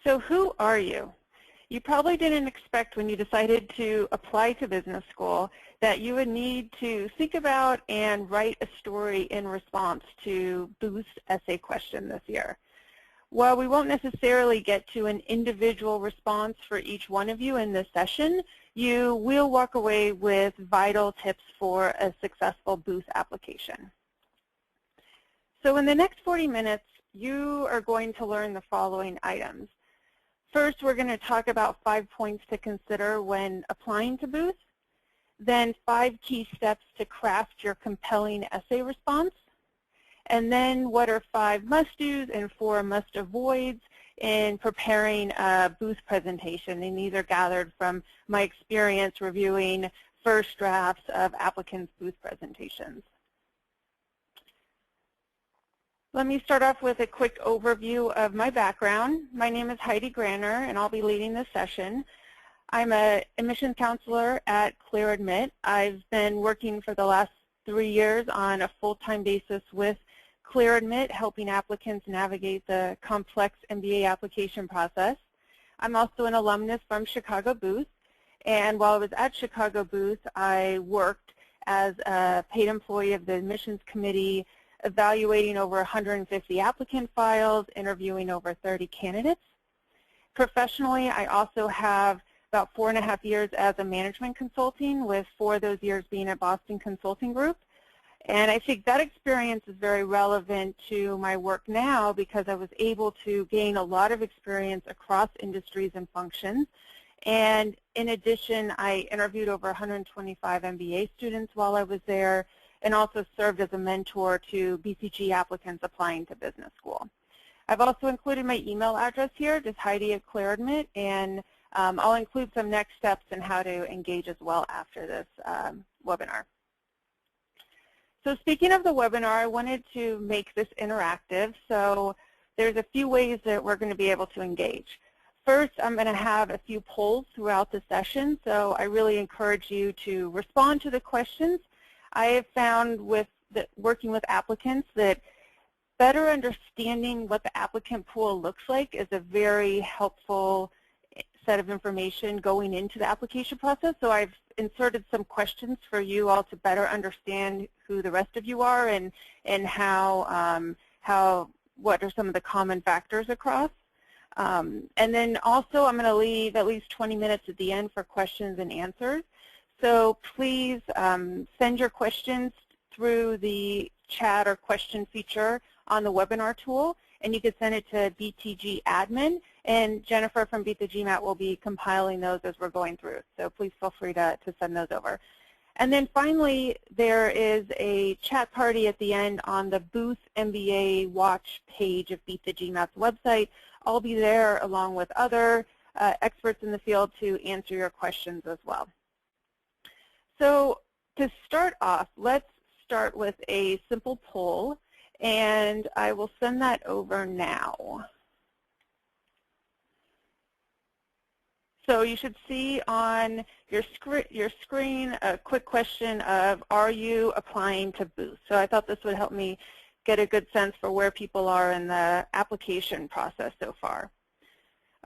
So who are you? You probably didn't expect when you decided to apply to business school that you would need to think about and write a story in response to Booth's essay question this year. While we won't necessarily get to an individual response for each one of you in this session, you will walk away with vital tips for a successful Booth application. So in the next 40 minutes, you are going to learn the following items. First, we're going to talk about 5 points to consider when applying to Booth, then 5 key steps to craft your compelling essay response, and then what are 5 must-dos and 4 must-avoids in preparing a Booth presentation. And these are gathered from my experience reviewing first drafts of applicants' Booth presentations. Let me start off with a quick overview of my background. My name is Heidi Granner, and I'll be leading this session. I'm an admissions counselor at ClearAdmit. I've been working for the last 3 years on a full-time basis with ClearAdmit, helping applicants navigate the complex MBA application process. I'm also an alumnus from Chicago Booth, and while I was at Chicago Booth, I worked as a paid employee of the admissions committee, evaluating over 150 applicant files, interviewing over 30 candidates. Professionally, I also have about 4.5 years as a management consulting, with 4 of those years being at Boston Consulting Group. And I think that experience is very relevant to my work now because I was able to gain a lot of experience across industries and functions. And in addition, I interviewed over 125 MBA students while I was there, and also served as a mentor to BCG applicants applying to business school. I've also included my email address here, just Heidi at ClearAdmit, and I'll include some next steps and how to engage as well after this webinar. So speaking of the webinar, I wanted to make this interactive, so there's a few ways that we're going to be able to engage. First, I'm going to have a few polls throughout the session, so I really encourage you to respond to the questions. I have found working with applicants that better understanding what the applicant pool looks like is a very helpful set of information going into the application process. So I've inserted some questions for you all to better understand who the rest of you are and what are some of the common factors across. And then also I'm going to leave at least 20 minutes at the end for questions and answers. So please send your questions through the chat or question feature on the webinar tool, and you can send it to BTG admin, and Jennifer from BTGMAT will be compiling those as we're going through. So please feel free to send those over. And then finally, there is a chat party at the end on the Booth MBA Watch page of BTGMAT's website. I'll be there along with other experts in the field to answer your questions as well. So to start off, let's start with a simple poll, and I will send that over now. So you should see on your screen a quick question of, are you applying to Booth? So I thought this would help me get a good sense for where people are in the application process so far.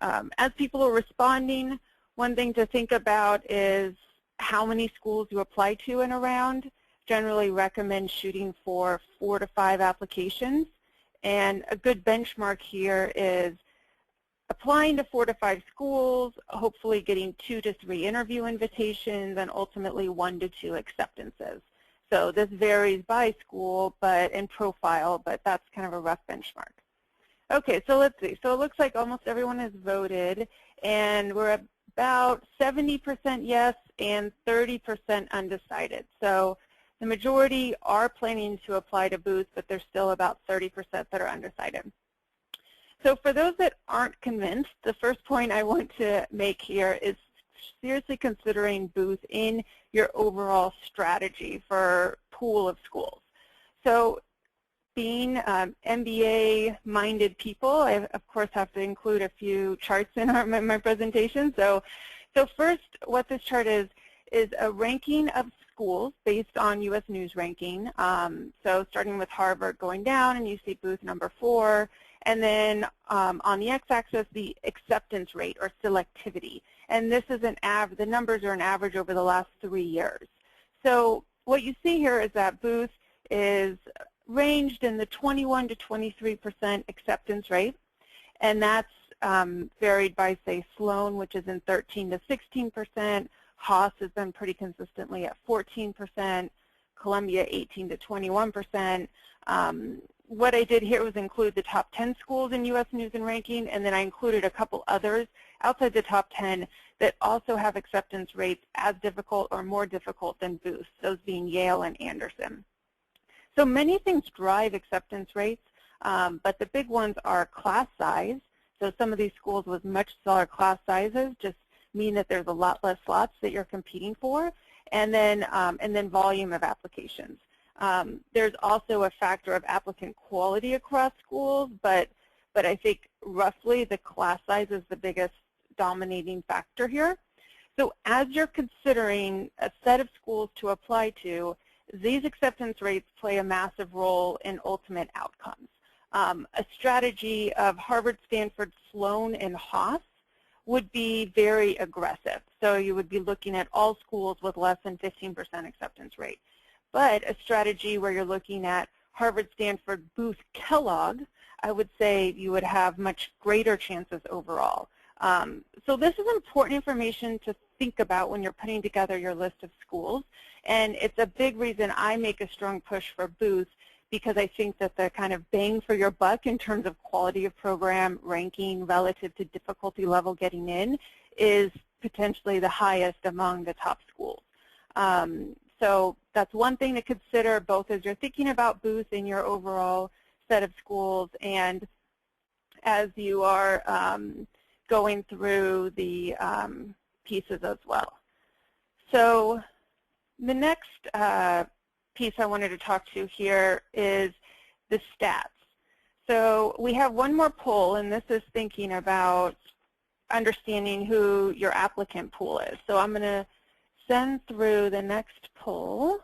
As people are responding, one thing to think about is how many schools you apply to in a round. Generally recommend shooting for 4 to 5 applications. And a good benchmark here is applying to 4 to 5 schools, hopefully getting 2 to 3 interview invitations, and ultimately 1 to 2 acceptances. So this varies by school and profile, but that's kind of a rough benchmark. Okay, so let's see. So it looks like almost everyone has voted, and we're about 70% yes and 30% undecided. So the majority are planning to apply to Booth, but there's still about 30% that are undecided. So for those that aren't convinced, the first point I want to make here is seriously considering Booth in your overall strategy for pool of schools. So being MBA-minded people, I, of course, have to include a few charts in my presentation. So first, what this chart is a ranking of schools based on U.S. News ranking. So starting with Harvard going down, and you see Booth number 4, and then on the x-axis, the acceptance rate or selectivity. And this is the numbers are an average over the last 3 years. So what you see here is that Booth is ranged in the 21 to 23% acceptance rate, and that's varied by, say, Sloan, which is in 13 to 16%. Haas has been pretty consistently at 14%. Columbia 18 to 21%. What I did here was include the top 10 schools in U.S. News and Ranking, and then I included a couple others outside the top 10 that also have acceptance rates as difficult or more difficult than Booth, those being Yale and Anderson. So many things drive acceptance rates, but the big ones are class size. So some of these schools with much smaller class sizes just mean that there's a lot less slots that you're competing for, and then volume of applications. There's also a factor of applicant quality across schools, but I think roughly the class size is the biggest dominating factor here. So as you're considering a set of schools to apply to, these acceptance rates play a massive role in ultimate outcomes. A strategy of Harvard, Stanford, Sloan, and Haas would be very aggressive. So you would be looking at all schools with less than 15% acceptance rate. But a strategy where you're looking at Harvard, Stanford, Booth, Kellogg, I would say you would have much greater chances overall. So this is important information to think about when you're putting together your list of schools. And it's a big reason I make a strong push for Booth, because I think that the kind of bang for your buck in terms of quality of program, ranking relative to difficulty level getting in is potentially the highest among the top schools. So that's one thing to consider, both as you're thinking about Booth in your overall set of schools and as you are going through the pieces as well. So the next piece I wanted to talk to here is the stats. So we have one more poll, and this is thinking about understanding who your applicant pool is. So I'm going to send through the next poll.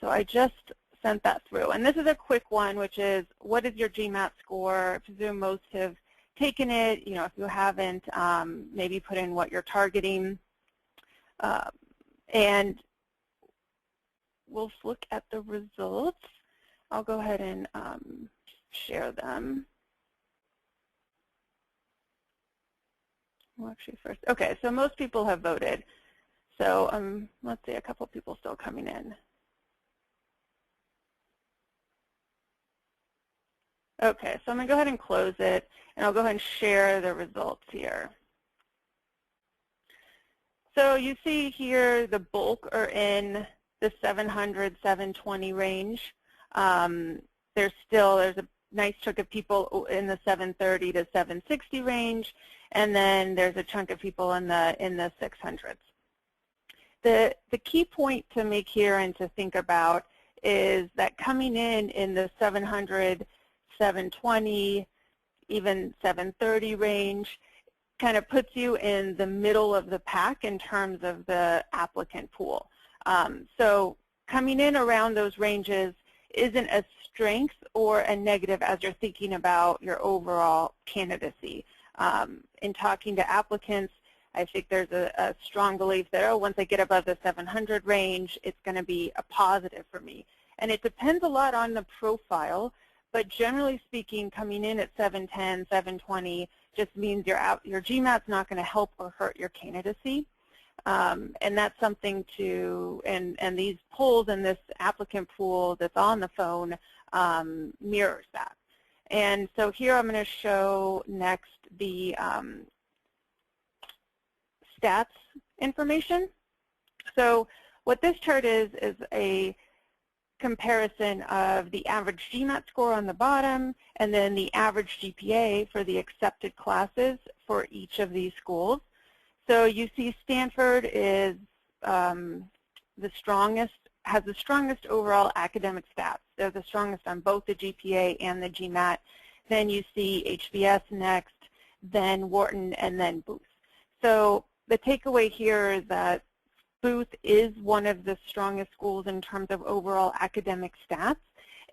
So I just sent that through. And this is a quick one, which is, what is your GMAT score? I presume most have taken it. You know, if you haven't, maybe put in what you're targeting. And we'll look at the results. I'll go ahead and share them. Well, actually first, okay, so most people have voted. So let's see, a couple people still coming in. Okay, so I'm going to go ahead and close it, and I'll go ahead and share the results here. So you see here the bulk are in the 700, 720 range. There's a nice chunk of people in the 730 to 760 range, and then there's a chunk of people in the 600s. The key point to make here and to think about is that coming in the 700, 720, even 730 range kind of puts you in the middle of the pack in terms of the applicant pool. So coming in around those ranges isn't a strength or a negative as you're thinking about your overall candidacy. In talking to applicants, I think there's a strong belief that, oh, once I get above the 700 range, it's going to be a positive for me. And it depends a lot on the profile, but generally speaking, coming in at 710, 720 just means your GMAT's not going to help or hurt your candidacy. And that's something to, and these polls and this applicant pool that's on the phone mirrors that. And so here I'm going to show next the stats information. So what this chart is a comparison of the average GMAT score on the bottom and then the average GPA for the accepted classes for each of these schools. So you see Stanford is the strongest, has the strongest overall academic stats. They're the strongest on both the GPA and the GMAT. Then you see HBS next, then Wharton, and then Booth. So the takeaway here is that Booth is one of the strongest schools in terms of overall academic stats.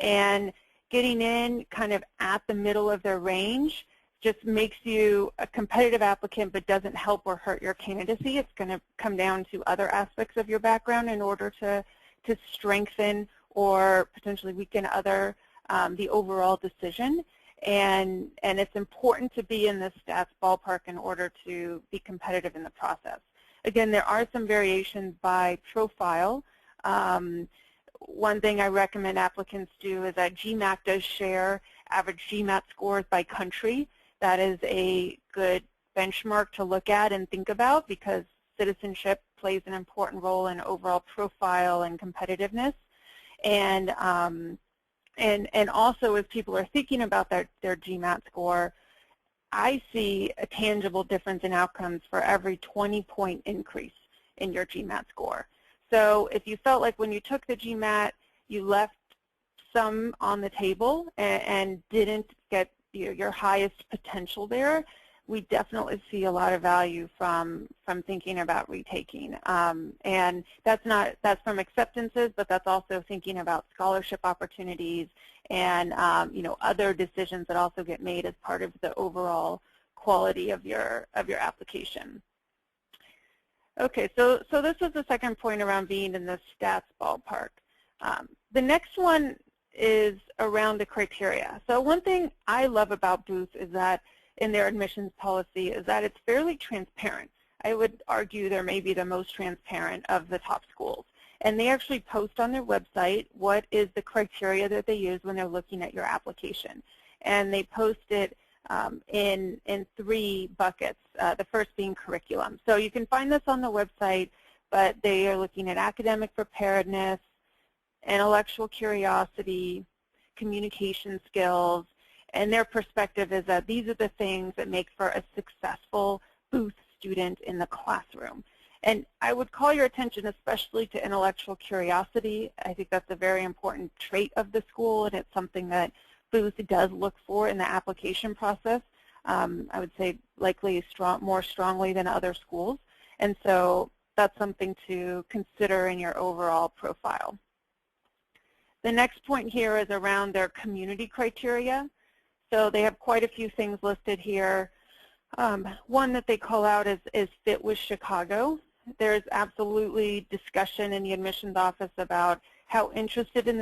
And getting in kind of at the middle of their range just makes you a competitive applicant but doesn't help or hurt your candidacy. It's going to come down to other aspects of your background in order to strengthen or potentially weaken the overall decision. And it's important to be in the stats ballpark in order to be competitive in the process. Again, there are some variations by profile. One thing I recommend applicants do is that GMAT does share average GMAT scores by country. That is a good benchmark to look at and think about because citizenship plays an important role in overall profile and competitiveness. And also as people are thinking about their GMAT score, I see a tangible difference in outcomes for every 20-point increase in your GMAT score. So if you felt like when you took the GMAT, you left some on the table and didn't get your highest potential there, we definitely see a lot of value from thinking about retaking. And that's from acceptances, but that's also thinking about scholarship opportunities and other decisions that also get made as part of the overall quality of your application. Okay, so this was the second point around being in the stats ballpark. The next one is around the criteria. So one thing I love about Booth is that in their admissions policy is that it's fairly transparent. I would argue they're maybe the most transparent of the top schools. And they actually post on their website what is the criteria that they use when they're looking at your application. And they post it in 3 buckets, the first being curriculum. So you can find this on the website, but they are looking at academic preparedness, intellectual curiosity, communication skills, and their perspective is that these are the things that make for a successful Booth student in the classroom. And I would call your attention especially to intellectual curiosity. I think that's a very important trait of the school, and it's something that Booth does look for in the application process. I would say likely more strongly than other schools. And so that's something to consider in your overall profile. The next point here is around their community criteria. So they have quite a few things listed here. One that they call out is fit with Chicago. There's absolutely discussion in the admissions office about how interested in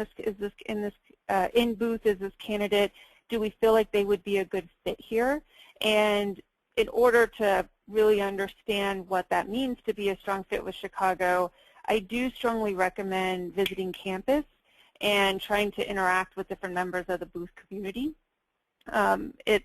Booth is this candidate. Do we feel like they would be a good fit here? And in order to really understand what that means to be a strong fit with Chicago, I do strongly recommend visiting campus and trying to interact with different members of the Booth community. It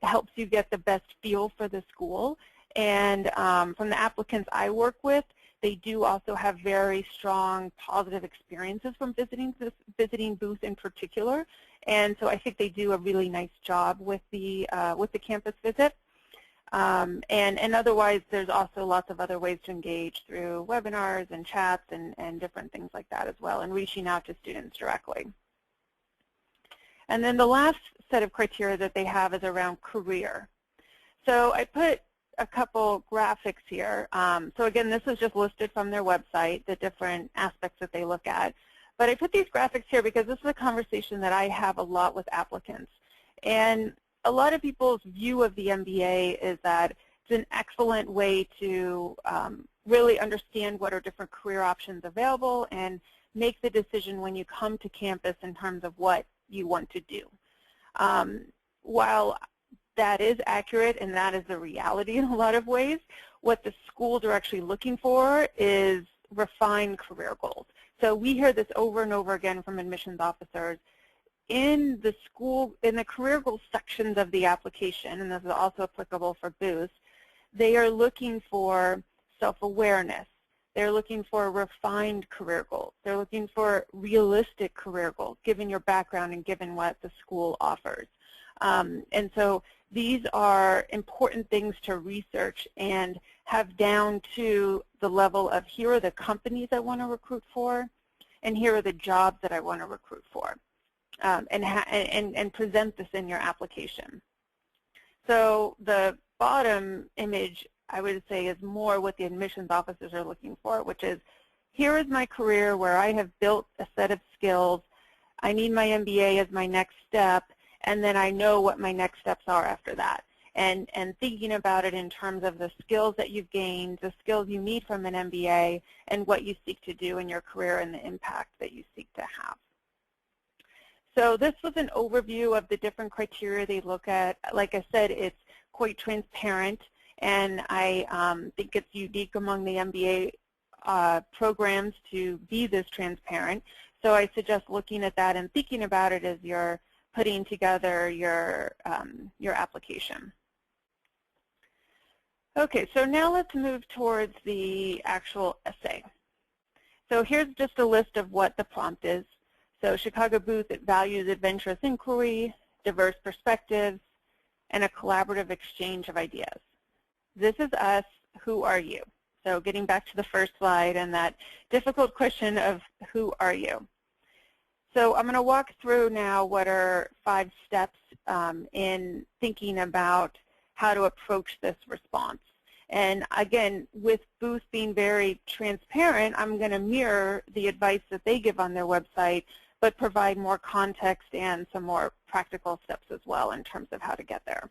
helps you get the best feel for the school. And from the applicants I work with, they do also have very strong positive experiences from visiting Booth in particular. And so I think they do a really nice job with the campus visit. And otherwise, there's also lots of other ways to engage through webinars and chats and different things like that as well, and reaching out to students directly. And then the last set of criteria that they have is around career. So I put a couple graphics here. So again, this is just listed from their website, the different aspects that they look at. But I put these graphics here because this is a conversation that I have a lot with applicants. And a lot of people's view of the MBA is that it's an excellent way to really understand what are different career options available and make the decision when you come to campus in terms of what you want to do. While that is accurate and that is the reality in a lot of ways, what the schools are actually looking for is refined career goals. So we hear this over and over again from admissions officers. In the career goals sections of the application, and this is also applicable for Booth, they are looking for self-awareness. They're looking for refined career goals. They're looking for realistic career goals, given your background and given what the school offers. And so these are important things to research and have down to the level of here are the companies I want to recruit for, and here are the jobs that I want to recruit for. And present this in your application. So the bottom image, I would say, is more what the admissions officers are looking for, which is here is my career where I have built a set of skills. I need my MBA as my next step, and then I know what my next steps are after that. And thinking about it in terms of the skills that you've gained, the skills you need from an MBA, and what you seek to do in your career and the impact that you seek to have. So this was an overview of the different criteria they look at. Like I said, it's quite transparent, and I think it's unique among the MBA programs to be this transparent. So I suggest looking at that and thinking about it as you're putting together your application. Okay, so now let's move towards the actual essay. So here's just a list of what the prompt is. So Chicago Booth, it values adventurous inquiry, diverse perspectives, and a collaborative exchange of ideas. This is us. Who are you? So getting back to the first slide and that difficult question of who are you? So I'm going to walk through now what are 5 steps in thinking about how to approach this response. And again, with Booth being very transparent, I'm going to mirror the advice that they give on their website, but provide more context and some more practical steps as well in terms of how to get there.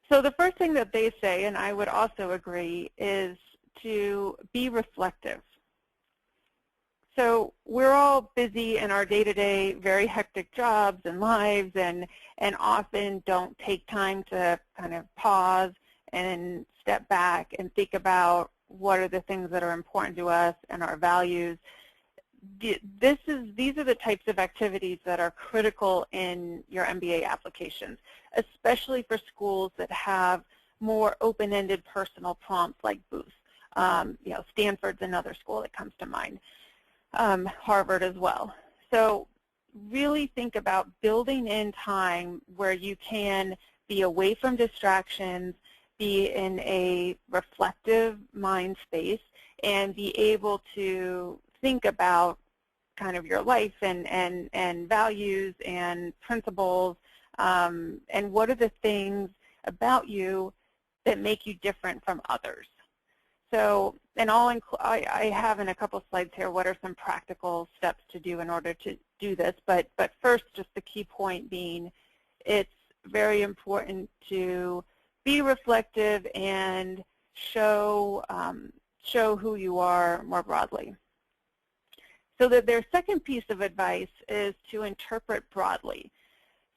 So the first thing that they say, and I would also agree, is to be reflective. So we're all busy in our day-to-day, very hectic jobs and lives, and often don't take time to kind of pause and step back and think about what are the things that are important to us and our values. These are the types of activities that are critical in your MBA applications, especially for schools that have more open-ended personal prompts like Booth. You know, Stanford's another school that comes to mind. Harvard as well. So really think about building in time where you can be away from distractions, be in a reflective mind space, and be able to think about kind of your life and values and principles, and what are the things about you that make you different from others. So, and I have in a couple slides here what are some practical steps to do in order to do this, but first, just the key point being, it's very important to be reflective and show who you are more broadly. So that their second piece of advice is to interpret broadly.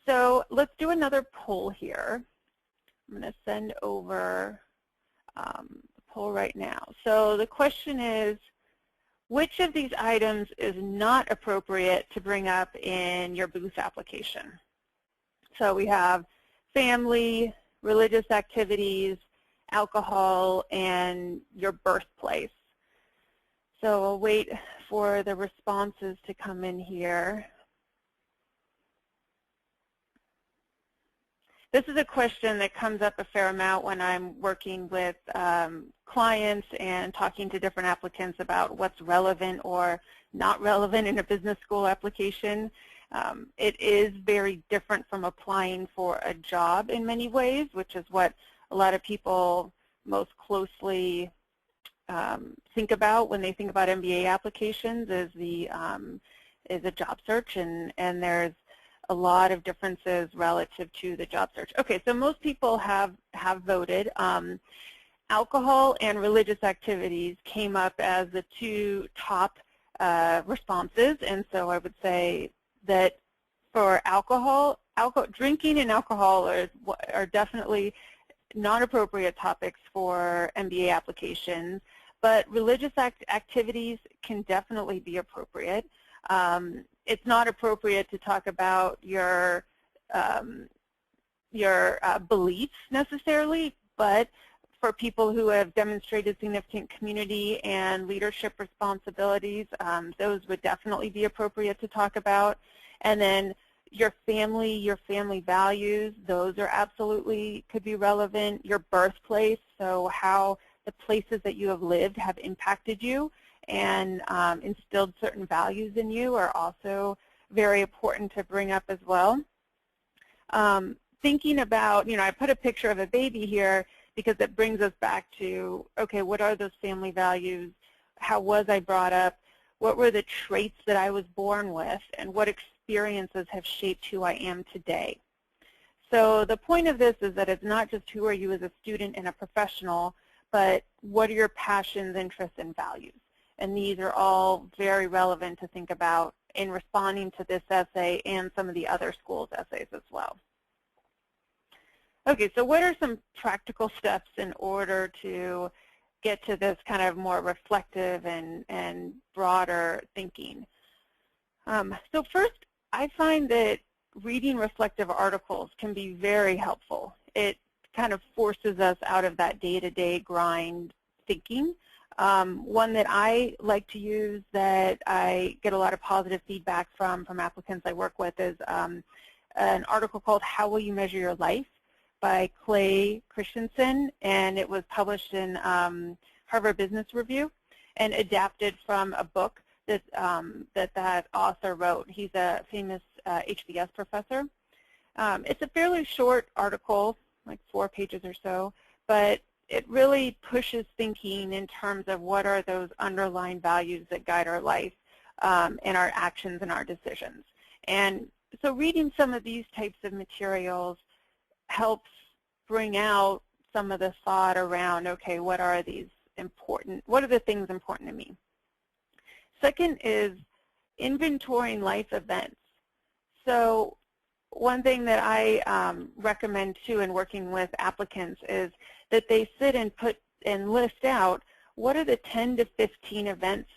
So let's do another poll here. I'm going to send over poll right now. So the question is, which of these items is not appropriate to bring up in your Booth application? So we have family, religious activities, alcohol, and your birthplace. So I'll wait for the responses to come in here. This is a question that comes up a fair amount when I'm working with clients and talking to different applicants about what's relevant or not relevant in a business school application. It is very different from applying for a job in many ways, which is what a lot of people most closely think about when they think about MBA applications is a job search, and there's a lot of differences relative to the job search. Okay, so most people have voted. Alcohol and religious activities came up as the 2 top responses, and so I would say that for alcohol, drinking and alcohol are definitely not appropriate topics for MBA applications, but religious activities can definitely be appropriate. It's not appropriate to talk about your beliefs necessarily, but for people who have demonstrated significant community and leadership responsibilities, those would definitely be appropriate to talk about. And then your family values, those are absolutely could be relevant. Your birthplace, so how the places that you have lived have impacted you and instilled certain values in you are also very important to bring up as well. Thinking about, I put a picture of a baby here because it brings us back to, okay, what are those family values? How was I brought up? What were the traits that I was born with, and what experiences have shaped who I am today? So the point of this is that it's not just who are you as a student and a professional, but what are your passions, interests, and values? And these are all very relevant to think about in responding to this essay and some of the other schools' essays as well. Okay, so what are some practical steps in order to get to this kind of more reflective and broader thinking? So first, I find that reading reflective articles can be very helpful. It kind of forces us out of that day-to-day grind thinking. One that I like to use that I get a lot of positive feedback from applicants I work with is an article called How Will You Measure Your Life by Clay Christensen, and it was published in Harvard Business Review and adapted from a book that that author wrote. He's a famous HBS professor. It's a fairly short article, like 4 pages or so, but it really pushes thinking in terms of what are those underlying values that guide our life and our actions and our decisions. And so reading some of these types of materials helps bring out some of the thought around, okay, what are the things important to me? Second is inventorying life events. So one thing that I recommend too in working with applicants is that they sit and list out what are the 10 to 15 events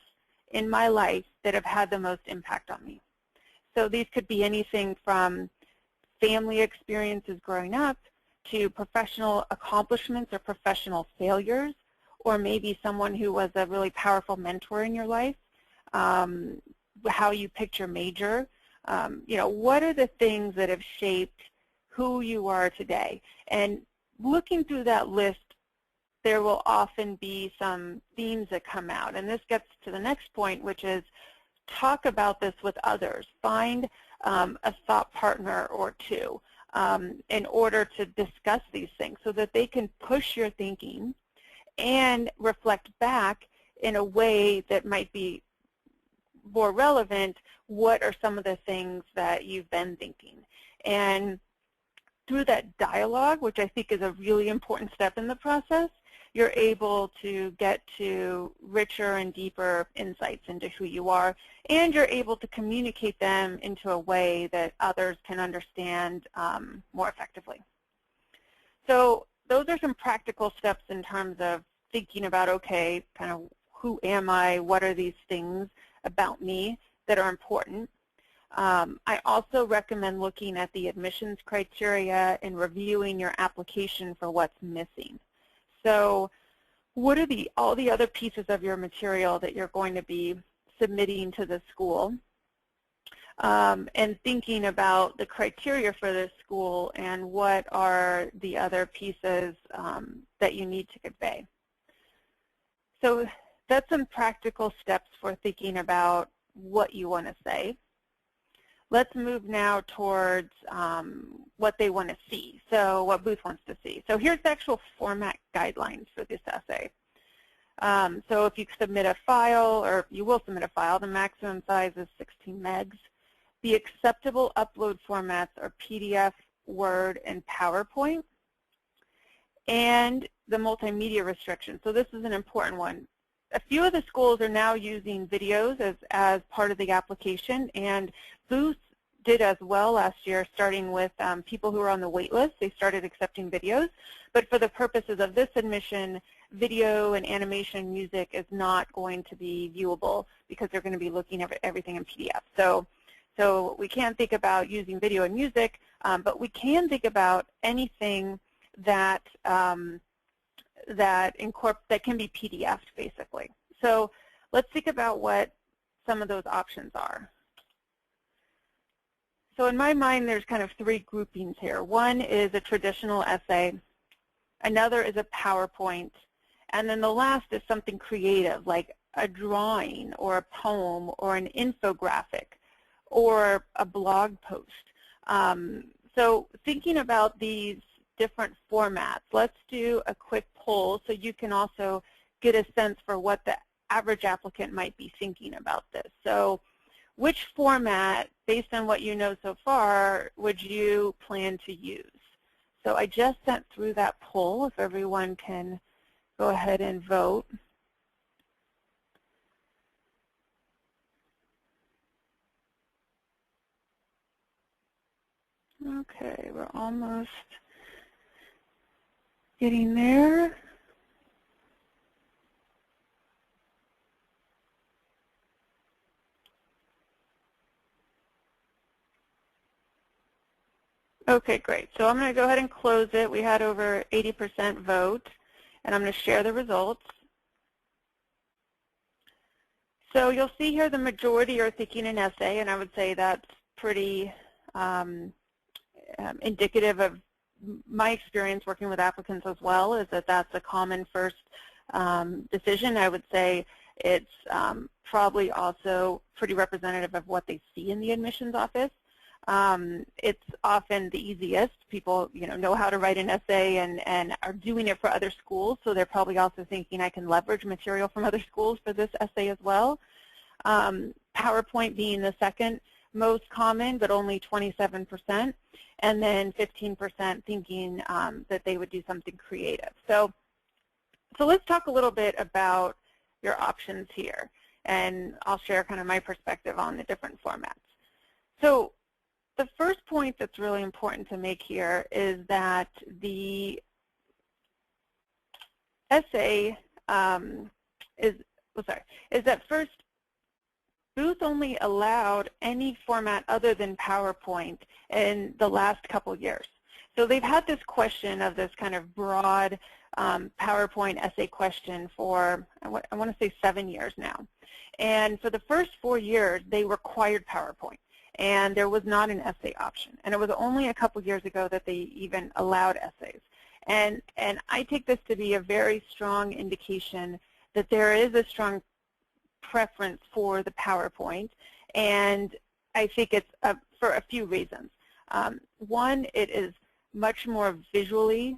in my life that have had the most impact on me. So these could be anything from family experiences growing up to professional accomplishments or professional failures, or maybe someone who was a really powerful mentor in your life, how you picked your major. You know, what are the things that have shaped who you are today? And looking through that list, there will often be some themes that come out. And this gets to the next point, which is talk about this with others. Find a thought partner or two in order to discuss these things so that they can push your thinking and reflect back in a way that might be more relevant. What are some of the things that you've been thinking? And through that dialogue, which I think is a really important step in the process, you're able to get to richer and deeper insights into who you are, and you're able to communicate them into a way that others can understand more effectively. So those are some practical steps in terms of thinking about, okay, kind of who am I, what are these things about me that are important. I also recommend looking at the admissions criteria and reviewing your application for what's missing. So what are all the other pieces of your material that you're going to be submitting to the school, and thinking about the criteria for the school and what are the other pieces that you need to convey. So that's some practical steps for thinking about what you want to say. Let's move now towards what they want to see, so what Booth wants to see. So here's the actual format guidelines for this essay. So if you submit a file, or you will submit a file, the maximum size is 16 megs. The acceptable upload formats are PDF, Word, and PowerPoint. And the multimedia restriction. So this is an important one. A few of the schools are now using videos as part of the application, and Booth did as well last year, starting with people who were on the wait list. They started accepting videos, but for the purposes of this admission, video and animation music is not going to be viewable because they're going to be looking at everything in PDF. So we can't think about using video and music, but we can think about anything that that can be PDF'd, basically. So let's think about what some of those options are. So in my mind, there's kind of 3 groupings here. One is a traditional essay, another is a PowerPoint, and then the last is something creative, like a drawing or a poem or an infographic or a blog post. So thinking about these different formats, let's do a quick poll so you can also get a sense for what the average applicant might be thinking about this. So which format, based on what you know so far, would you plan to use? So I just sent through that poll, if everyone can go ahead and vote. Okay, we're almost getting there. Okay, great. So I'm going to go ahead and close it. We had over 80% vote, and I'm going to share the results. So you'll see here the majority are thinking an essay, and I would say that's pretty indicative of my experience working with applicants as well, is that that's a common first decision. I would say it's probably also pretty representative of what they see in the admissions office. It's often the easiest. People, know how to write an essay and are doing it for other schools, so they're probably also thinking I can leverage material from other schools for this essay as well. PowerPoint being the second most common, but only 27%, and then 15% thinking that they would do something creative. So let's talk a little bit about your options here, and I'll share kind of my perspective on the different formats. So the first point that's really important to make here is that the essay is that first, Booth only allowed any format other than PowerPoint in the last couple years. So they've had this question of this kind of broad PowerPoint essay question for, I want to say 7 years now. And for the first 4 years, they required PowerPoint, and there was not an essay option. And it was only a couple years ago that they even allowed essays. And I take this to be a very strong indication that there is a strong preference for the PowerPoint, and I think it's for a few reasons. One, it is much more visually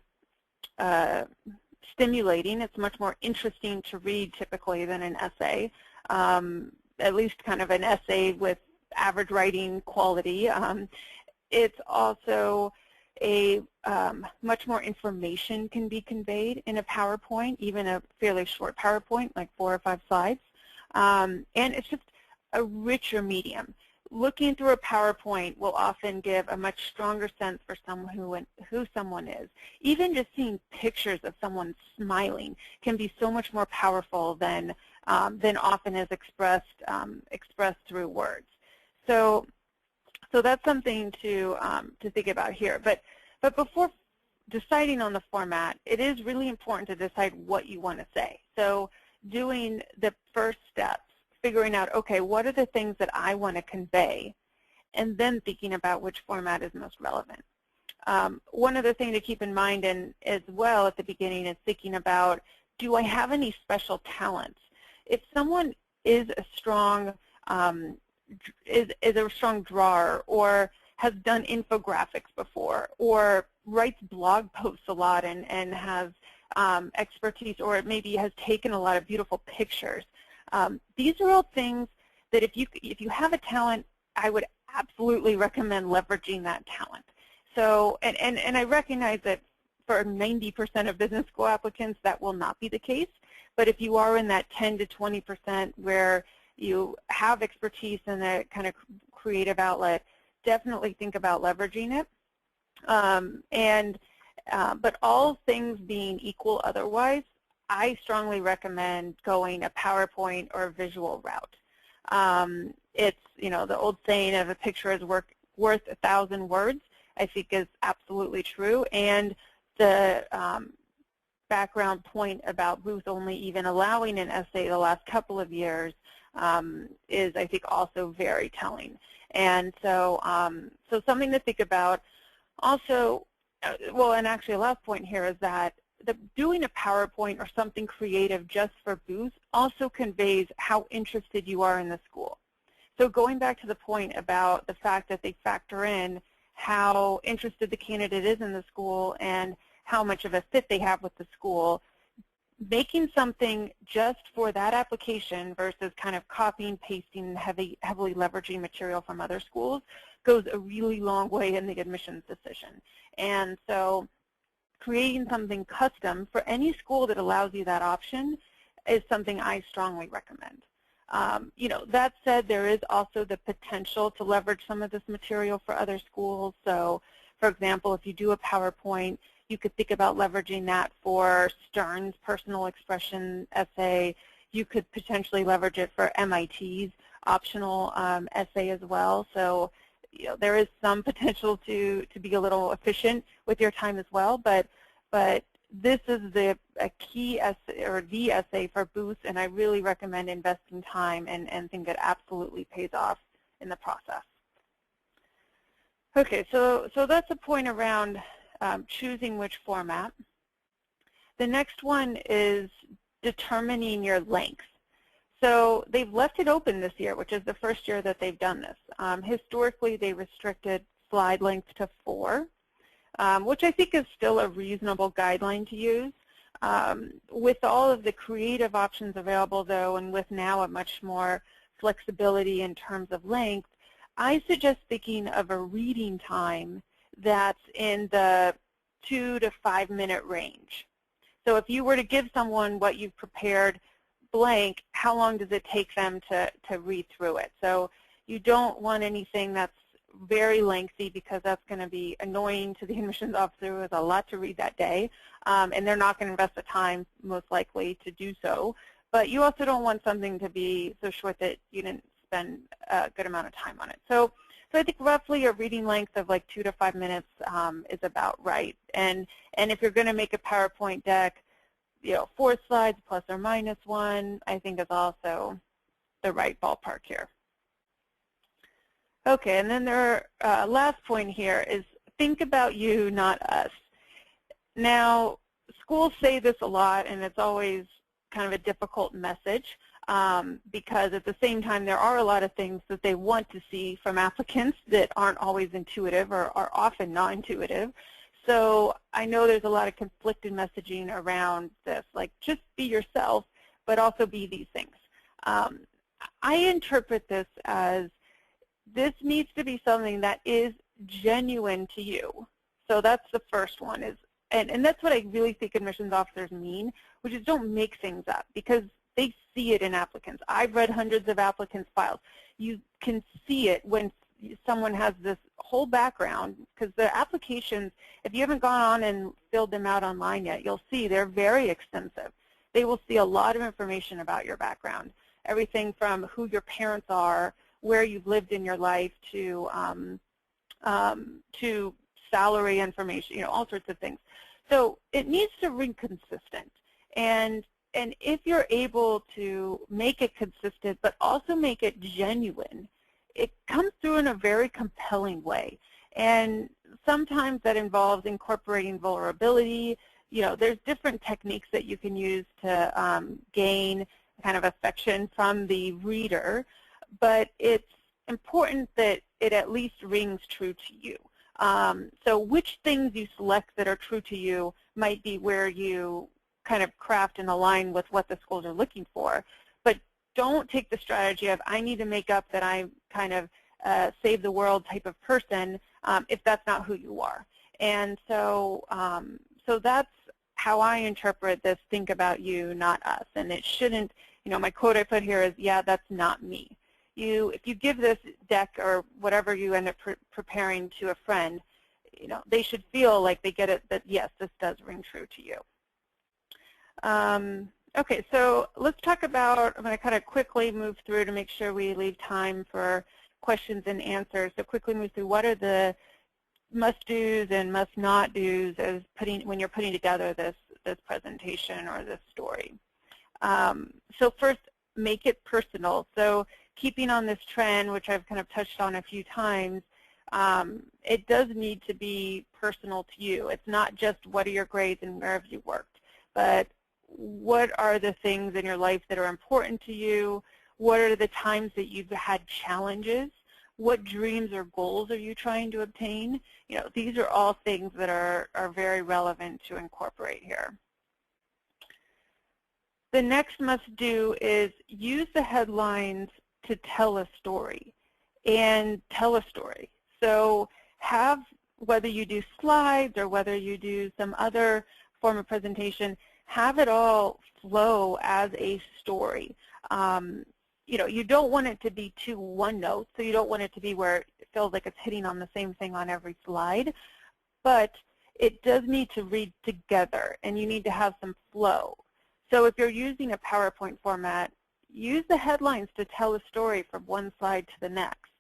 stimulating. It's much more interesting to read typically than an essay, at least kind of an essay with average writing quality. It's also a much more information can be conveyed in a PowerPoint, even a fairly short PowerPoint, like 4 or 5 slides. And it's just a richer medium. Looking through a PowerPoint will often give a much stronger sense for someone who someone is. Even just seeing pictures of someone smiling can be so much more powerful than often is expressed through words. So that's something to think about here. But before deciding on the format, it is really important to decide what you want to say. So doing the first steps, figuring out, okay, what are the things that I want to convey, and then thinking about which format is most relevant. One other thing to keep in mind and as well at the beginning is thinking about, do I have any special talents? If someone is a strong drawer, or has done infographics before, or writes blog posts a lot and has expertise, or maybe has taken a lot of beautiful pictures. These are all things that if you have a talent, I would absolutely recommend leveraging that talent. So, and I recognize that for 90% of business school applicants, that will not be the case. But if you are in that 10 to 20% where you have expertise in a kind of creative outlet, definitely think about leveraging it. But all things being equal otherwise, I strongly recommend going a PowerPoint or a visual route. It's, the old saying of a picture is worth 1,000 words, I think is absolutely true. And the background point about Booth only even allowing an essay the last couple of years is, I think, also very telling. And so, so something to think about. Also, well, and actually, a last point here is that doing a PowerPoint or something creative just for Booth also conveys how interested you are in the school. So going back to the point about the fact that they factor in how interested the candidate is in the school and how much of a fit they have with the school, making something just for that application versus kind of copying, pasting, and heavily leveraging material from other schools goes a really long way in the admissions decision. And so creating something custom for any school that allows you that option is something I strongly recommend. You know, that said, there is also the potential to leverage some of this material for other schools. So, for example, if you do a PowerPoint, you could think about leveraging that for Stern's personal expression essay. You could potentially leverage it for MIT's optional essay as well. So, you know, there is some potential to be a little efficient with your time as well. But this is a key essay, or the essay for Booth, and I really recommend investing time and think it absolutely pays off in the process. Okay, so that's a point around choosing which format. The next one is determining your length. So they've left it open this year, which is the first year that they've done this. Historically, they restricted slide length to 4. Which I think is still a reasonable guideline to use. With all of the creative options available, though, and with now a much more flexibility in terms of length, I suggest thinking of a reading time that's in the 2 to 5 minute range. So if you were to give someone what you've prepared blank, how long does it take them to read through it? So you don't want anything that's very lengthy, because that's going to be annoying to the admissions officer who has a lot to read that day, and they're not going to invest the time most likely to do so. But you also don't want something to be so short that you didn't spend a good amount of time on it. So I think roughly a reading length of like 2 to 5 minutes is about right. And if you're going to make a PowerPoint deck, you know, 4 slides plus or minus 1, I think is also the right ballpark here. Okay, and then their last point here is think about you, not us. Now, schools say this a lot, and it's always kind of a difficult message because at the same time there are a lot of things that they want to see from applicants that aren't always intuitive or are often not intuitive. So I know there's a lot of conflicted messaging around this, like just be yourself, but also be these things. I interpret this as this needs to be something that is genuine to you. So that's the first one, is, and that's what I really think admissions officers mean, which is don't make things up, because they see it in applicants. I've read hundreds of applicants' files. You can see it when someone has this whole background, because the applications, if you haven't gone on and filled them out online yet, you'll see they're very extensive. They will see a lot of information about your background, everything from who your parents are, where you've lived in your life, to salary information, you know, all sorts of things. So it needs to ring consistent. And if you're able to make it consistent, but also make it genuine, it comes through in a very compelling way. And sometimes that involves incorporating vulnerability. You know, there's different techniques that you can use to gain kind of affection from the reader, but it's important that it at least rings true to you. So which things you select that are true to you might be where you kind of craft and align with what the schools are looking for. But don't take the strategy of, I need to make up that I'm kind of save the world type of person if that's not who you are. And so, so that's how I interpret this, think about you, not us. And it shouldn't, you know, my quote I put here is, yeah, that's not me. If you give this deck or whatever you end up preparing to a friend, you know, they should feel like they get it, that yes, this does ring true to you. Okay, so let's talk about, I'm going to kind of quickly move through to make sure we leave time for questions and answers. So quickly move through what are the must-dos and must-not-dos as when you're putting together this presentation or this story. So first, make it personal. So keeping on this trend, which I've kind of touched on a few times, it does need to be personal to you. It's not just what are your grades and where have you worked, but what are the things in your life that are important to you? What are the times that you've had challenges? What dreams or goals are you trying to obtain? You know, these are all things that are very relevant to incorporate here. The next must do is use the headlines to tell a story and tell a story. So have, whether you do slides or whether you do some other form of presentation, have it all flow as a story. You know, you don't want it to be too one note, so you don't want it to be where it feels like it's hitting on the same thing on every slide, but it does need to read together, and you need to have some flow. So if you're using a PowerPoint format, use the headlines to tell a story from one slide to the next,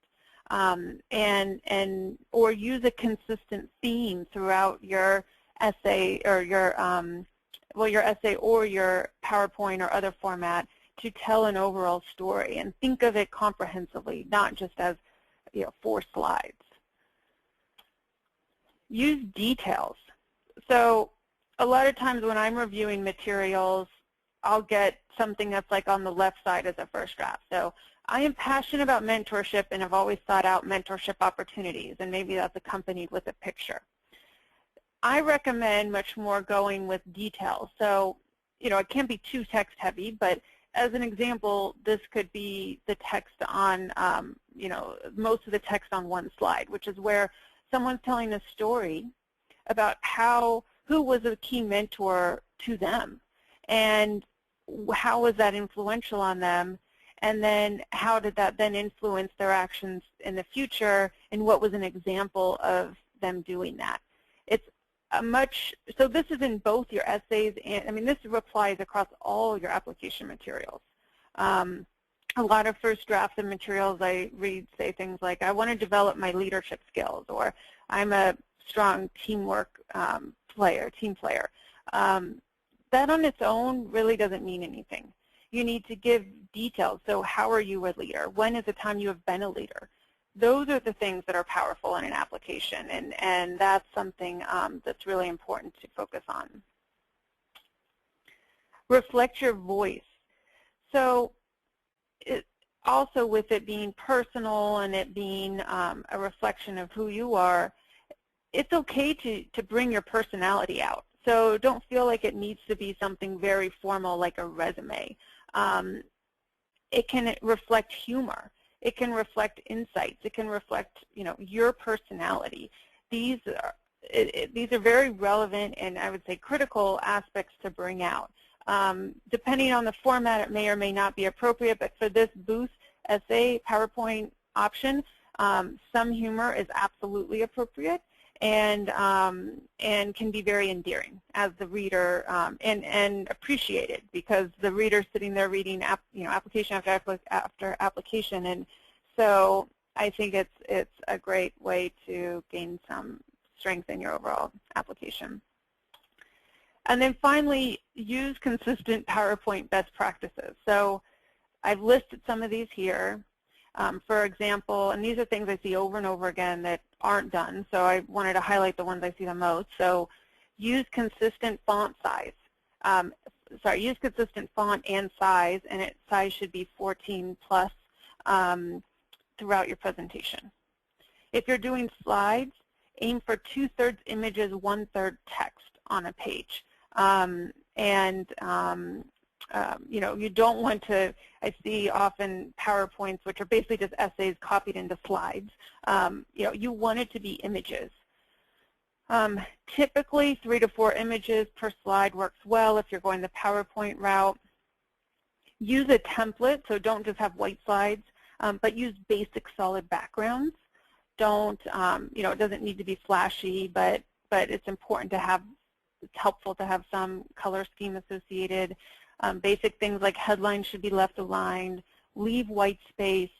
or use a consistent theme throughout your essay or your your essay or your PowerPoint or other format to tell an overall story, and think of it comprehensively, not just as 4 slides. Use details. So a lot of times when I'm reviewing materials, I'll get something that's like on the left side as a first draft. So I am passionate about mentorship and have always sought out mentorship opportunities, and maybe that's accompanied with a picture. I recommend much more going with details. So, it can't be too text heavy, but as an example, this could be the text on, most of the text on one slide, which is where someone's telling a story about who was a key mentor to them, and how was that influential on them, and then how did that then influence their actions in the future, and what was an example of them doing that. It's so this is in both your essays, and this applies across all your application materials. A lot of first drafts of materials I read say things like, I want to develop my leadership skills, or I'm a strong teamwork team player. That on its own really doesn't mean anything. You need to give details. So how are you a leader? When is the time you have been a leader? Those are the things that are powerful in an application, and that's something that's really important to focus on. Reflect your voice. So also with it being personal and it being a reflection of who you are, it's okay to bring your personality out. So don't feel like it needs to be something very formal like a resume. It can reflect humor. It can reflect insights. It can reflect, your personality. These are very relevant and I would say critical aspects to bring out. Depending on the format, it may or may not be appropriate, but for this booth essay PowerPoint option, some humor is absolutely appropriate and can be very endearing as the reader and appreciated, because the reader's sitting there reading application after application, and so I think it's a great way to gain some strength in your overall application. And then finally, use consistent PowerPoint best practices. So I've listed some of these here. For example, and these are things I see over and over again that aren't done, so I wanted to highlight the ones I see the most. So use consistent font size. Use consistent font and size, and its size should be 14 plus throughout your presentation. If you're doing slides, aim for 2/3 images, 1/3 text on a page. You don't want to, I see often PowerPoints, which are basically just essays copied into slides. You want it to be images. Typically, 3 to 4 images per slide works well if you're going the PowerPoint route. Use a template, so don't just have white slides, but use basic solid backgrounds. Don't, it doesn't need to be flashy, but it's important to have, it's helpful to have some color scheme associated. Basic things like headlines should be left aligned, leave white space.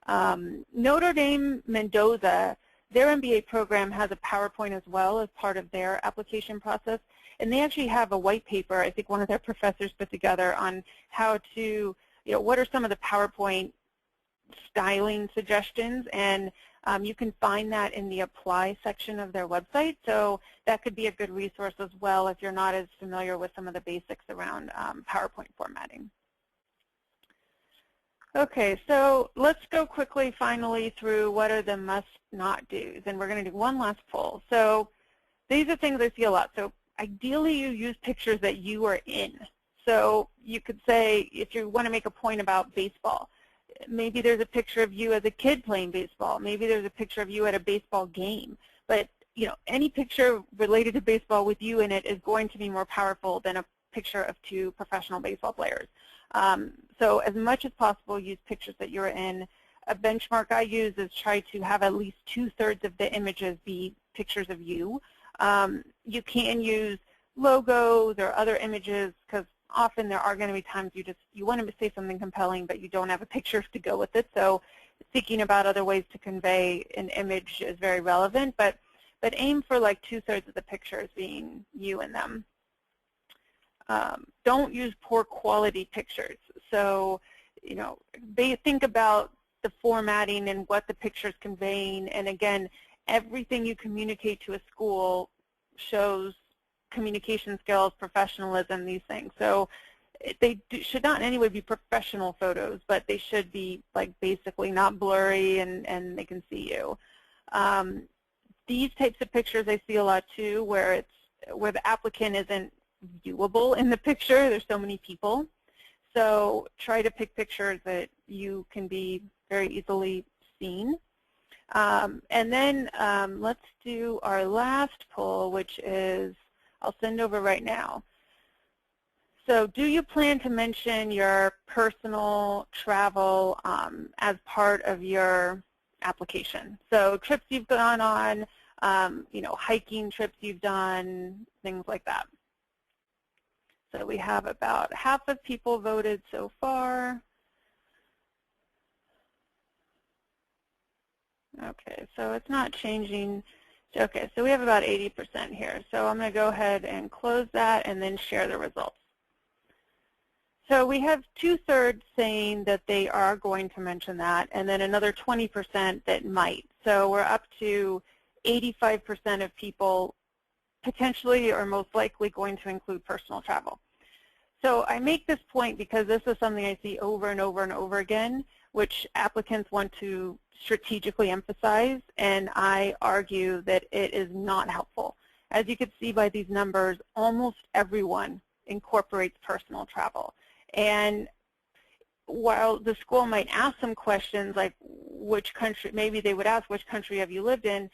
Notre Dame Mendoza, their MBA program has a PowerPoint as well as part of their application process, and they actually have a white paper, I think one of their professors put together, on how to, what are some of the PowerPoint styling suggestions, and you can find that in the Apply section of their website, so that could be a good resource as well if you're not as familiar with some of the basics around PowerPoint formatting. Okay, so let's go quickly finally through what are the must-not-dos, and we're going to do one last poll. So these are things I see a lot. So ideally you use pictures that you are in. So you could say, if you want to make a point about baseball, maybe there's a picture of you as a kid playing baseball. Maybe there's a picture of you at a baseball game. But any picture related to baseball with you in it is going to be more powerful than a picture of two professional baseball players. So as much as possible, use pictures that you're in. A benchmark I use is try to have at least 2/3 of the images be pictures of you. You can use logos or other images, because often there are going to be times you want to say something compelling, but you don't have a picture to go with it. So thinking about other ways to convey an image is very relevant, but aim for like 2/3 of the pictures being you in them. Don't use poor quality pictures. So, think about the formatting and what the picture's conveying. And again, everything you communicate to a school shows communication skills, professionalism, these things. So they should not in any way be professional photos, but they should be like basically not blurry and they can see you. These types of pictures I see a lot too, where the applicant isn't viewable in the picture. There's so many people. So try to pick pictures that you can be very easily seen. And then let's do our last poll, which is, I'll send over right now. So do you plan to mention your personal travel as part of your application? So trips you've gone on, hiking trips you've done, things like that. So we have about half of people voted so far. Okay, so it's not changing. Okay, so we have about 80% here. So I'm going to go ahead and close that and then share the results. So we have 2/3 saying that they are going to mention that, and then another 20% that might. So we're up to 85% of people potentially or most likely going to include personal travel. So I make this point because this is something I see over and over and over again, which applicants want to strategically emphasize, and I argue that it is not helpful. As you can see by these numbers, almost everyone incorporates personal travel. And while the school might ask some questions like which country, maybe they would ask which country have you lived in,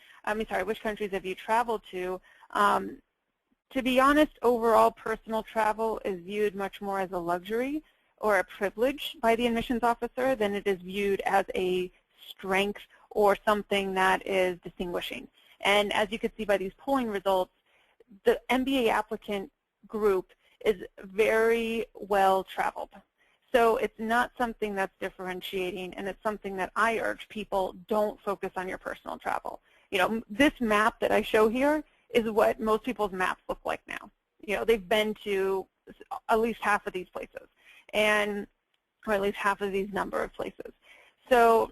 which countries have you traveled to be honest, overall personal travel is viewed much more as a luxury or a privilege by the admissions officer than it is viewed as a strength or something that is distinguishing. And as you can see by these polling results, the MBA applicant group is very well traveled. So it's not something that's differentiating, and it's something that I urge people, don't focus on your personal travel. This map that I show here is what most people's maps look like now. They've been to at least half of these places, or at least half of these number of places. So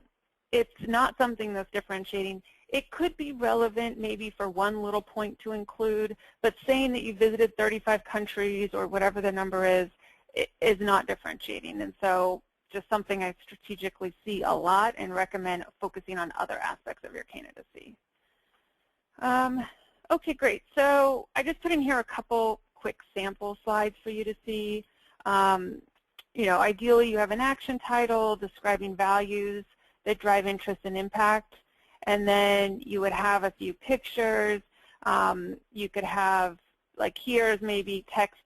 it's not something that's differentiating. It could be relevant maybe for one little point to include, but saying that you visited 35 countries or whatever the number is not differentiating. And so just something I strategically see a lot and recommend focusing on other aspects of your candidacy. Okay, great. So I just put in here a couple quick sample slides for you to see. Ideally you have an action title describing values that drive interest and impact, and then you would have a few pictures. You could have, like here's maybe text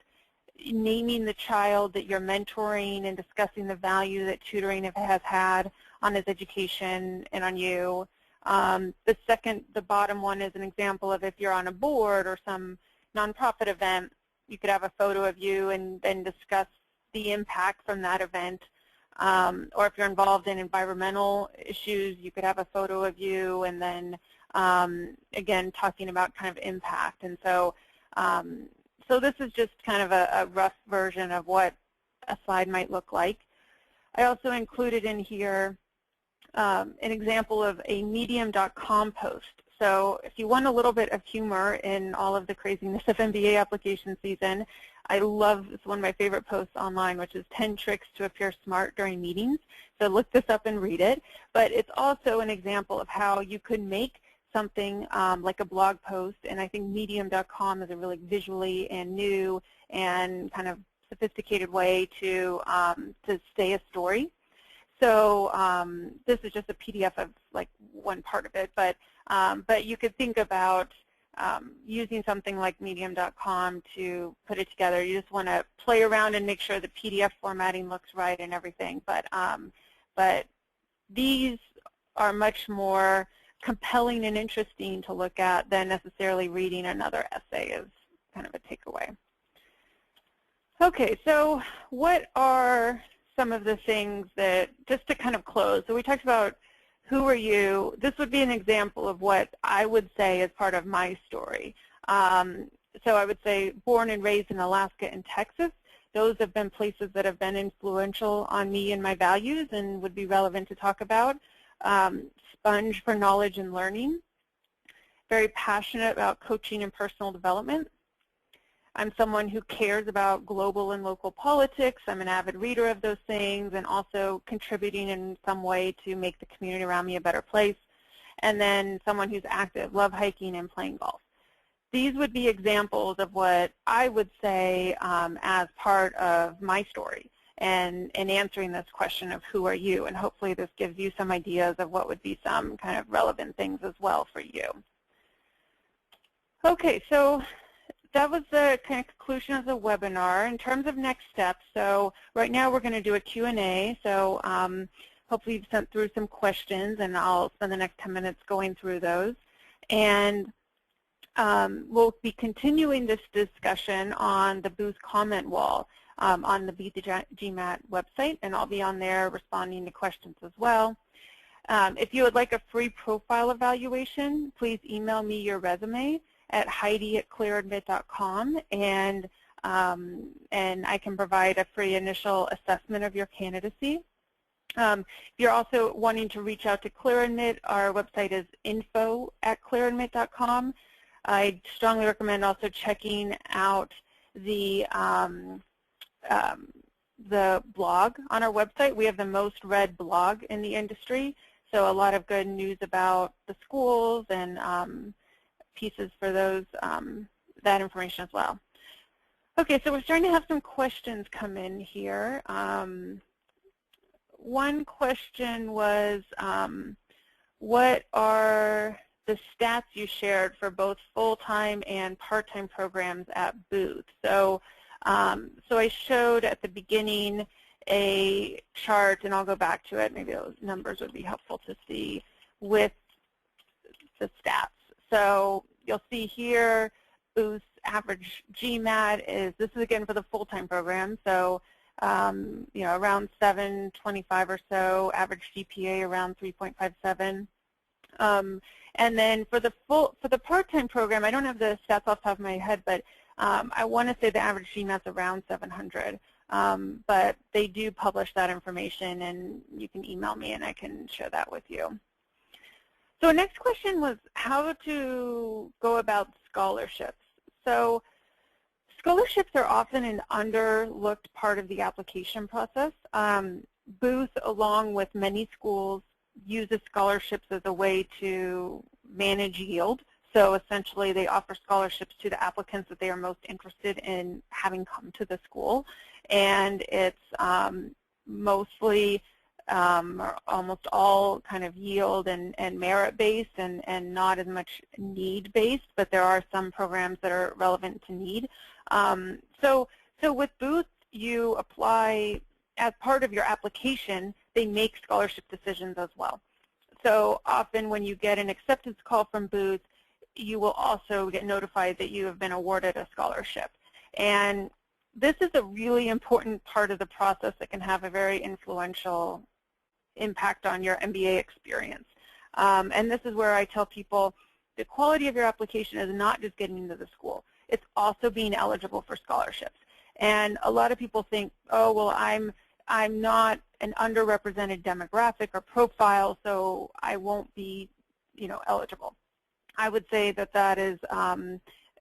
naming the child that you're mentoring and discussing the value that tutoring has had on his education and on you. The bottom one is an example of if you're on a board or some nonprofit event, you could have a photo of you and then discuss the impact from that event. Or if you're involved in environmental issues, you could have a photo of you and then, again, talking about kind of impact. And so, so this is just kind of a rough version of what a slide might look like. I also included in here an example of a medium.com post. So if you want a little bit of humor in all of the craziness of MBA application season, I love, it's one of my favorite posts online, which is 10 tricks to appear smart during meetings. So look this up and read it. But it's also an example of how you could make something like a blog post, and I think medium.com is a really visually and new and kind of sophisticated way to say a story. So this is just a PDF of like one part of it, but you could think about using something like medium.com to put it together. You just want to play around and make sure the PDF formatting looks right and everything. But these are much more compelling and interesting to look at than necessarily reading another essay is kind of a takeaway. Okay, so what are some of the things that, just to kind of close, so we talked about who are you. This would be an example of what I would say is part of my story. So I would say born and raised in Alaska and Texas. Those have been places that have been influential on me and my values and would be relevant to talk about. Sponge for knowledge and learning. Very passionate about coaching and personal development. I'm someone who cares about global and local politics. I'm an avid reader of those things and also contributing in some way to make the community around me a better place. And then someone who's active, love hiking and playing golf. These would be examples of what I would say as part of my story and answering this question of who are you. And hopefully this gives you some ideas of what would be some kind of relevant things as well for you. Okay, so that was the kind of conclusion of the webinar. In terms of next steps, so right now we're going to do a Q&A. So hopefully you've sent through some questions, and I'll spend the next 10 minutes going through those. And we'll be continuing this discussion on the booth comment wall on the Beat the GMAT website, and I'll be on there responding to questions as well. If you would like a free profile evaluation, please email me your resume at heidi@clearadmit.com, and I can provide a free initial assessment of your candidacy. If you're also wanting to reach out to ClearAdmit, our website is info@clearadmit.com. I strongly recommend also checking out the blog on our website. We have the most read blog in the industry, so a lot of good news about the schools and pieces for those that information as well. Okay, so we're starting to have some questions come in here. One question was, what are the stats you shared for both full-time and part-time programs at Booth? So, so I showed at the beginning a chart, and I'll go back to it. Maybe those numbers would be helpful to see with the stats. So you'll see here, Booth's average GMAT is, this is again for the full-time program, so you know, around 725 or so, average GPA around 3.57. And then for the part-time program, I don't have the stats off the top of my head, but I want to say the average GMAT is around 700. But they do publish that information, and you can email me, and I can share that with you. So next question was how to go about scholarships. So scholarships are often an underlooked part of the application process. Booth, along with many schools, uses scholarships as a way to manage yield. So essentially they offer scholarships to the applicants that they are most interested in having come to the school. And it's mostly or almost all kind of yield and merit-based and not as much need-based, but there are some programs that are relevant to need. So with Booth, you apply, as part of your application, they make scholarship decisions as well. So often when you get an acceptance call from Booth, you will also get notified that you have been awarded a scholarship. And this is a really important part of the process that can have a very influential impact on your MBA experience. And this is where I tell people the quality of your application is not just getting into the school. It's also being eligible for scholarships. And a lot of people think, oh, well, I'm not an underrepresented demographic or profile, so I won't be, you know, eligible. I would say that that is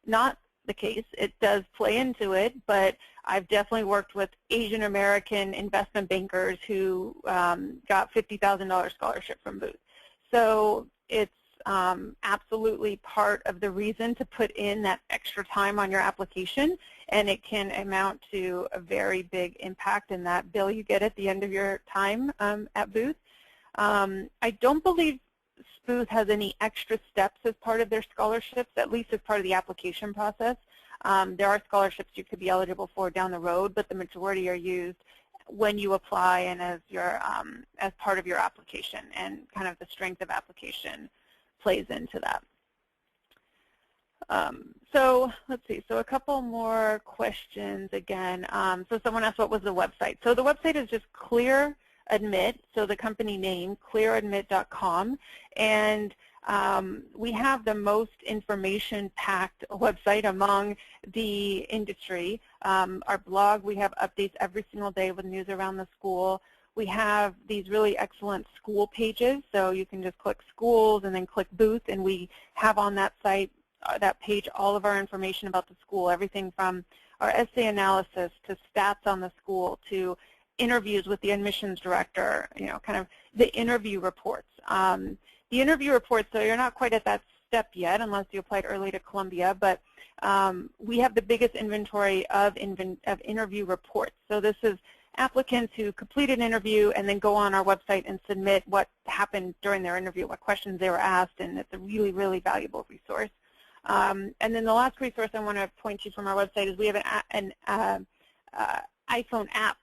not the case. It does play into it, but I've definitely worked with Asian American investment bankers who got $50,000 scholarship from Booth. So it's absolutely part of the reason to put in that extra time on your application and it can amount to a very big impact in that bill you get at the end of your time at Booth. I don't believe Booth has any extra steps as part of their scholarships, at least as part of the application process. There are scholarships you could be eligible for down the road, but the majority are used when you apply and as part of your application, and kind of the strength of application plays into that. So let's see, so a couple more questions again. So someone asked what was the website. So the website is just ClearAdmit, so the company name, clearadmit.com, and we have the most information-packed website among the industry. Our blog, we have updates every single day with news around the school. We have these really excellent school pages, so you can just click schools and then click Booth, and we have on that site, that page, all of our information about the school, everything from our essay analysis to stats on the school to interviews with the admissions director, kind of the interview reports. The interview reports, so you're not quite at that step yet unless you applied early to Columbia, but we have the biggest inventory of interview reports. So this is applicants who complete an interview and then go on our website and submit what happened during their interview, what questions they were asked, and it's a really, really valuable resource. And then the last resource I want to point to from our website is we have an iPhone app,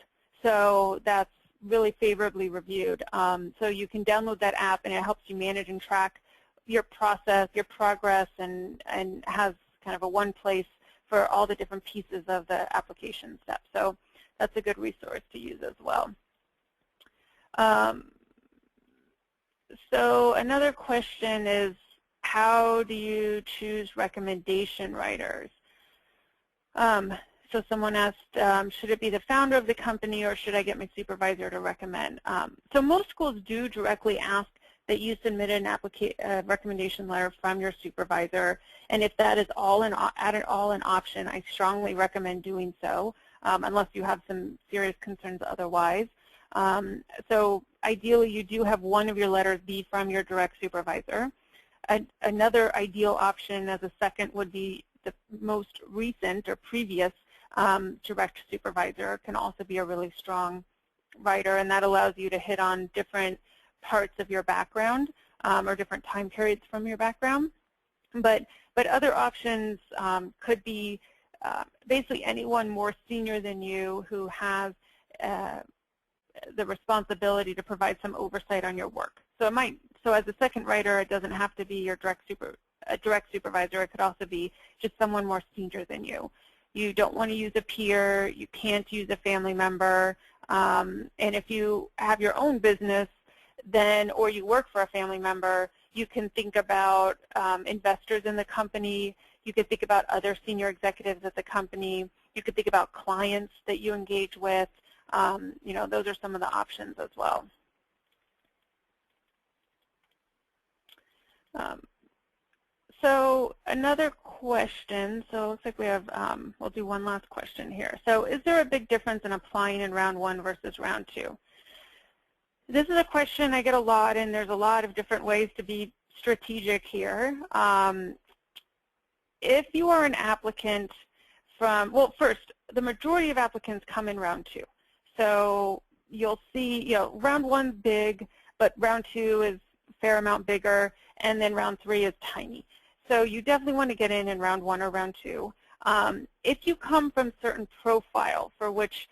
so that's really favorably reviewed. So you can download that app, and it helps you manage and track your process, your progress, and has kind of a one place for all the different pieces of the application steps. So that's a good resource to use as well. So another question is, how do you choose recommendation writers? So someone asked, should it be the founder of the company, or should I get my supervisor to recommend? So most schools do directly ask that you submit a recommendation letter from your supervisor, and if that is at all an option, I strongly recommend doing so, unless you have some serious concerns otherwise. So ideally, you do have one of your letters be from your direct supervisor. Another ideal option as a second would be the most recent or previous direct supervisor can also be a really strong writer, and that allows you to hit on different parts of your background or different time periods from your background. But other options could be basically anyone more senior than you who has the responsibility to provide some oversight on your work. So as a second writer, it doesn't have to be your direct supervisor. It could also be just someone more senior than you. You don't want to use a peer. You can't use a family member. And if you have your own business, or you work for a family member, you can think about investors in the company. You could think about other senior executives at the company. You could think about clients that you engage with. Those are some of the options as well. So another question, so it looks like we have, we'll do one last question here. So is there a big difference in applying in round 1 versus round 2? This is a question I get a lot, and there's a lot of different ways to be strategic here. If you are an applicant well, first, the majority of applicants come in round 2. So you'll see, round 1's big, but round 2 is a fair amount bigger, and then round 3 is tiny. So you definitely want to get in round 1 or round 2. If you come from certain profile for which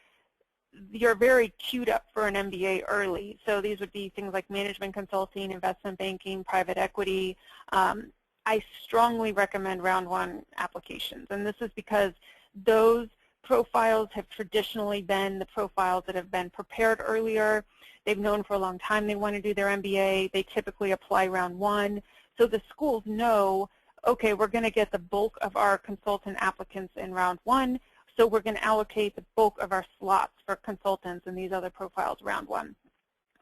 you're very queued up for an MBA early, so these would be things like management consulting, investment banking, private equity, I strongly recommend round 1 applications. And this is because those profiles have traditionally been the profiles that have been prepared earlier. They've known for a long time they want to do their MBA. They typically apply round 1. So the schools know, okay, we're going to get the bulk of our consultant applicants in round 1, so we're going to allocate the bulk of our slots for consultants and these other profiles round 1.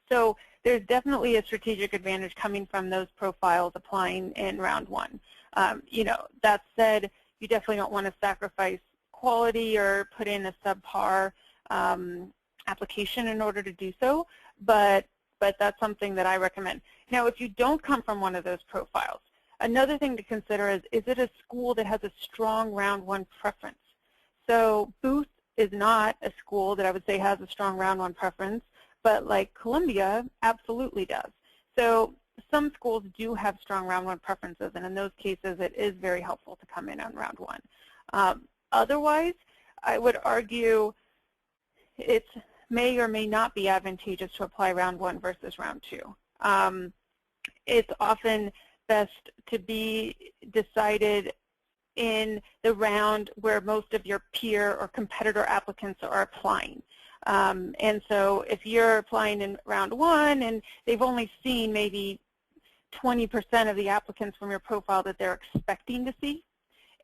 So there's definitely a strategic advantage coming from those profiles applying in round 1. That said, you definitely don't want to sacrifice quality or put in a subpar application in order to do so, but that's something that I recommend. Now, if you don't come from one of those profiles, another thing to consider is it a school that has a strong round 1 preference? So Booth is not a school that I would say has a strong round one preference, but like Columbia absolutely does. So some schools do have strong round one preferences, and in those cases it is very helpful to come in on round one. Otherwise, I would argue it may or may not be advantageous to apply round one versus round two. It's often best to be decided in the round where most of your peer or competitor applicants are applying. And so if you're applying in round one and they've only seen maybe 20% of the applicants from your profile that they're expecting to see,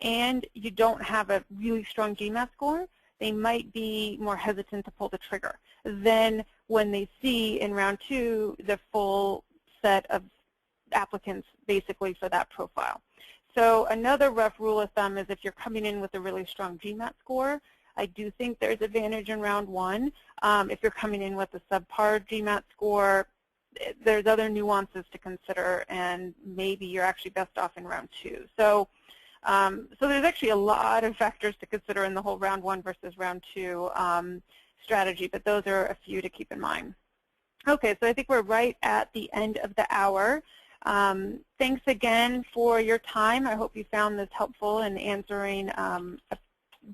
and you don't have a really strong GMAT score, they might be more hesitant to pull the trigger. Then when they see in round two the full set of applicants basically for that profile. So another rough rule of thumb is if you're coming in with a really strong GMAT score, I do think there's advantage in round one. If you're coming in with a subpar GMAT score, there's other nuances to consider, and maybe you're actually best off in round two. So there's actually a lot of factors to consider in the whole round one versus round two strategy, but those are a few to keep in mind. Okay, so I think we're right at the end of the hour. Thanks again for your time. I hope you found this helpful in answering a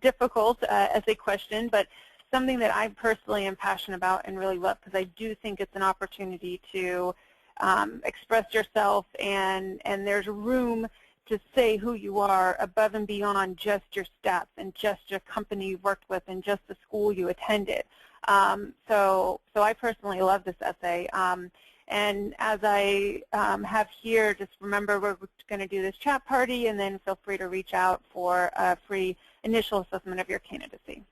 difficult essay question, but something that I personally am passionate about and really love, because I do think it's an opportunity to express yourself, and there's room to say who you are above and beyond just your stats and just your company you've worked with and just the school you attended. So I personally love this essay. And as I have here, just remember we're going to do this chat party, and then feel free to reach out for a free initial assessment of your candidacy.